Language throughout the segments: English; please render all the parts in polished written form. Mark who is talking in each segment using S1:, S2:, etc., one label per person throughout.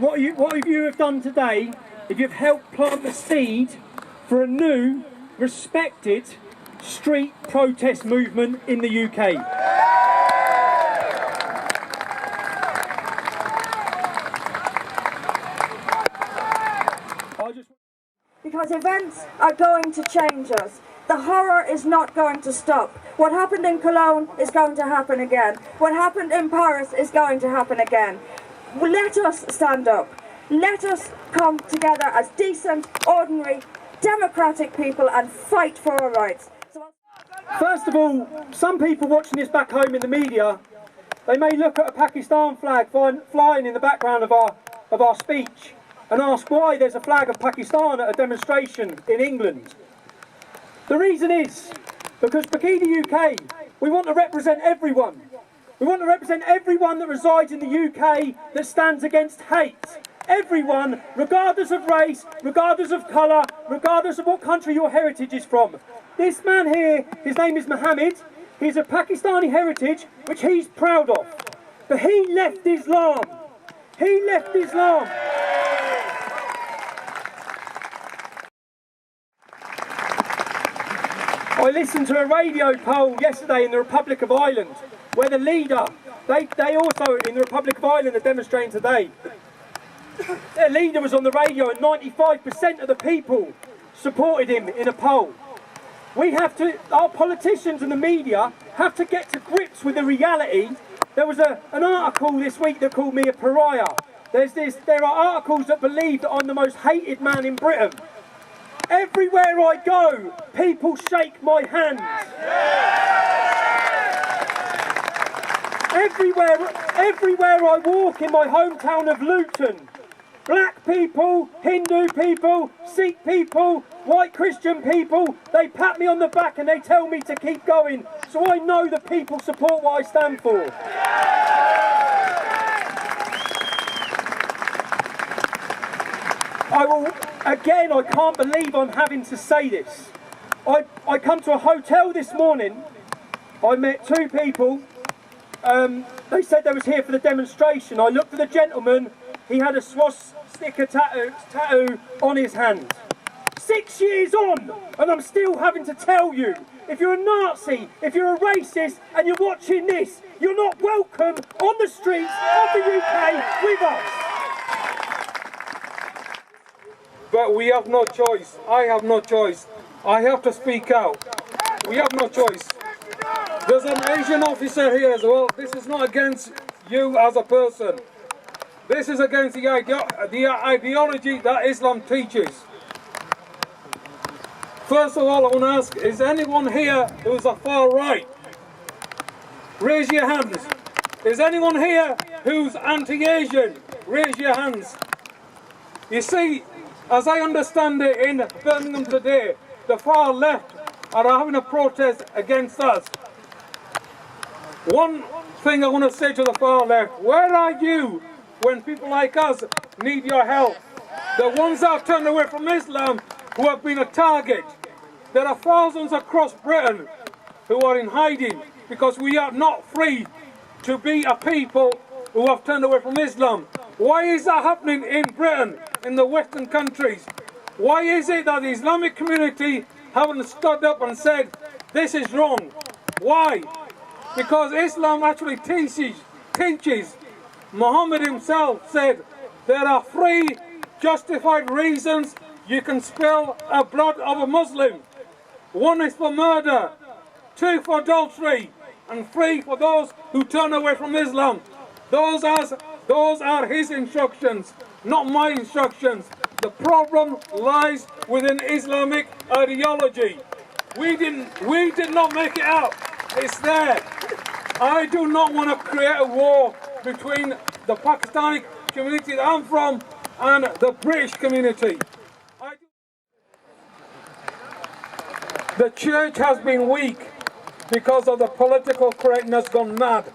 S1: what you have done today is you've helped plant the seed for a new, respected street protest movement in the UK.
S2: Because events are going to change us. The horror is not going to stop. What happened in Cologne is going to happen again. What happened in Paris is going to happen again. Let us stand up. Let us come together as decent, ordinary, democratic people and fight for our rights.
S1: First of all, some people watching this back home in the media, they may look at a Pakistan flag flying in the background of our speech and ask why there's a flag of Pakistan at a demonstration in England. The reason is because PEGIDA UK, we want to represent everyone. We want to represent everyone that resides in the UK that stands against hate. Everyone, regardless of race, regardless of colour, regardless of what country your heritage is from. This man here, his name is Mohammed. He's of Pakistani heritage, which he's proud of. But he left Islam. He left Islam. I listened to a radio poll yesterday in the Republic of Ireland, where the leader, they also in the Republic of Ireland are demonstrating today. Their leader was on the radio and 95% of the people supported him in a poll. We have to, our politicians and the media have to get to grips with the reality. There was an article this week that called me a pariah. There are articles that believe that I'm the most hated man in Britain. Everywhere I go, people shake my hand. Everywhere I walk in my hometown of Luton, black people, Hindu people, Sikh people, white Christian people, they pat me on the back and they tell me to keep going. So I know that people support what I stand for. Again, I can't believe I'm having to say this. I come to a hotel this morning, I met two people, they said they was here for the demonstration. I looked at the gentleman, he had a swastika tattoo on his hand. 6 years on, and I'm still having to tell you, if you're a Nazi, if you're a racist, and you're watching this, you're not welcome on the streets of the UK with us.
S3: But we have no choice. I have no choice. I have to speak out. We have no choice. There's an Asian officer here as well. This is not against you as a person. This is against the ideology that Islam teaches. First of all, I want to ask, is anyone here who's a far right? Raise your hands. Is anyone here who's anti-Asian? Raise your hands. You see, as I understand it in Birmingham today, the far left are having a protest against us. One thing I want to say to the far left, where are you when people like us need your help? The ones that have turned away from Islam who have been a target. There are thousands across Britain who are in hiding because we are not free to be a people who have turned away from Islam. Why is that happening in Britain, in the Western countries? Why is it that the Islamic community haven't stood up and said, this is wrong? Why? Because Islam actually teaches. Muhammad himself said, there are three justified reasons you can spill the blood of a Muslim. One is for murder, two for adultery, and three for those who turn away from Islam. Those are his instructions, not my instructions. The problem lies within Islamic ideology. We did not make it up. It's there. I do not want to create a war between the Pakistani community that I'm from and the British community. The church has been weak because of the political correctness gone mad.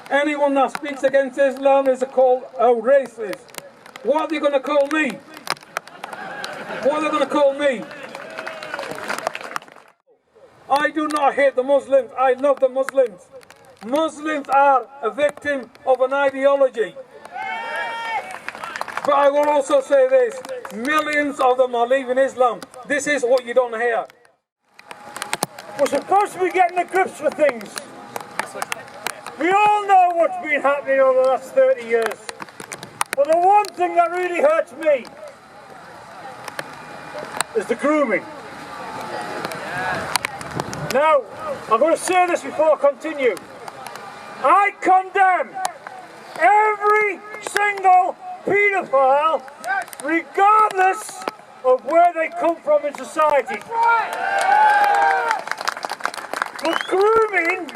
S3: Anyone that speaks against Islam is called a racist. What are they going to call me? What are they going to call me? I do not hate the Muslims. I love the Muslims. Muslims are a victim of an ideology. But I will also say this, millions of them are leaving Islam. This is what you don't hear.
S4: We're supposed to be getting to grips with things. We all know what's been happening over the last 30 years. But the one thing that really hurts me is the grooming. Now, I'm going to say this before I continue. I condemn every single paedophile, regardless of where they come from in society. But grooming,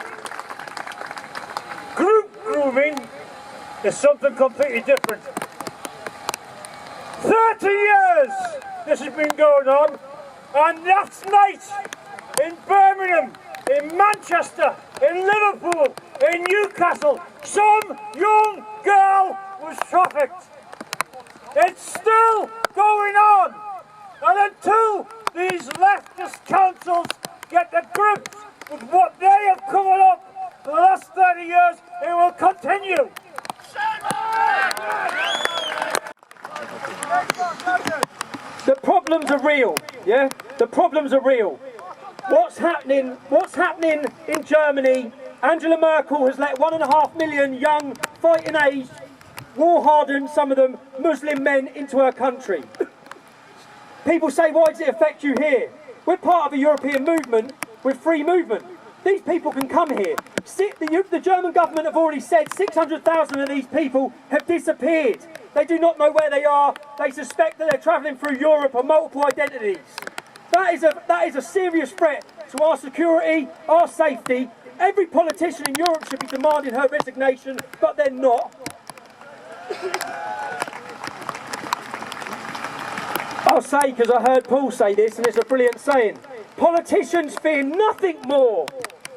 S4: group grooming, is something completely different. 30 years this has been going on, and last night in Birmingham, in Manchester, in Liverpool, in Newcastle, some young girl was trafficked. It's still going on, and until these leftist councils get the grips with what they have covered up for the last 30 years, it will continue.
S1: The problems are real, yeah? The problems are real. What's happening in Germany? Angela Merkel has let 1.5 million young, fighting-aged, war-hardened, some of them Muslim men into her country. People say, why does it affect you here? We're part of a European movement with free movement. These people can come here. The German government have already said 600,000 of these people have disappeared. They do not know where they are. They suspect that they're travelling through Europe on multiple identities. That is a serious threat to our security, our safety. Every politician in Europe should be demanding her resignation, but they're not. I'll say, because I heard Paul say this, and it's a brilliant saying, politicians fear nothing more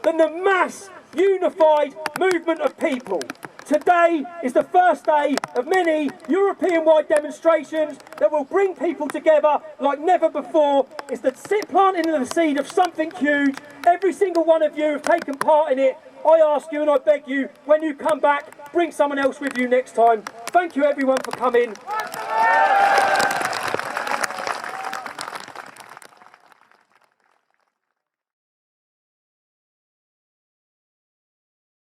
S1: than the mass, unified movement of people. Today is the first day of many European-wide demonstrations that will bring people together like never before. It's the planting of the seed of something huge. Every single one of you have taken part in it. I ask you and I beg you, when you come back, bring someone else with you next time. Thank you everyone for coming.